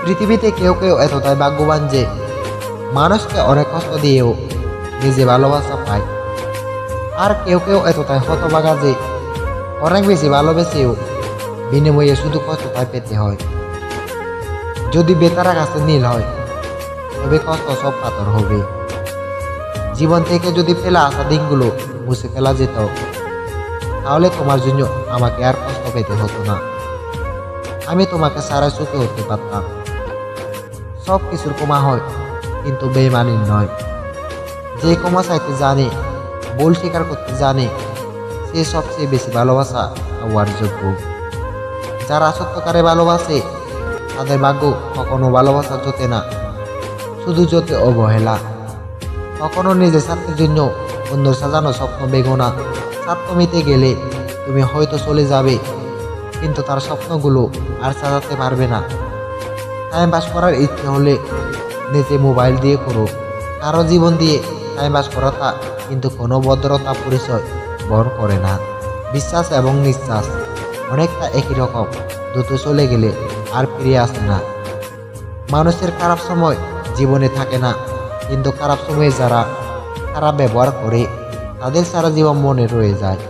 পৃথিবীতে কেউ কেউ এতটাই ভাগ্যবান যে মানুষকে অনেক কষ্ট দিয়েও নিজে ভালোবাসা পায়, আর কেউ কেউ এতটাই হতভাগা যে অনেক বেশি ভালোবেসেও বিনিময়ে শুধু কষ্টটাই পেতে হয়। যদি বেতার আকাশে নীল হয় তবে কষ্ট সব পাথর হবে। জীবন থেকে যদি ফেলা আসা দিনগুলো মুছে ফেলা যেত, তাহলে তোমার জন্য আমাকে আর কষ্ট পেতে হতো না। আমি তোমাকে সারা সুখে হতে পারতাম। সব কিছুর ক্ষমা হয়, কিন্তু বেইমানির নয়। যে ক্ষমা চাইতে জানে, ভুল স্বীকার করতে জানে, সে সবচেয়ে বেশি ভালোবাসা হওয়ার যোগ্য। যারা সত্যকারে ভালোবাসে তাদের ভাগ্য কখনো ভালোবাসা জোটে না, শুধু জোটে অবহেলা। কখনো নিজের স্বার্থের জন্য অন্য সাজানো স্বপ্ন বেগো না। স্বার্থ মিটে গেলে তুমি হয়তো চলে যাবে, কিন্তু তার স্বপ্নগুলো আর সাজাতে পারবে না। টাইম পাস করার ইচ্ছে হলে নিজে মোবাইল দিয়ে করো। কারো জীবন দিয়ে টাইম পাস করাটা কিন্তু কোনো ভদ্রতা পরিচয় বহন করে না। বিশ্বাস এবং নিঃশ্বাস অনেকটা একই রকম, দ্রুত চলে গেলে আর ফিরে আসে না। মানুষের খারাপ সময় জীবনে থাকে না, কিন্তু খারাপ সময়ে যারা খারাপ ব্যবহার করে তাদের সারা জীবন মনে রয়ে যায়।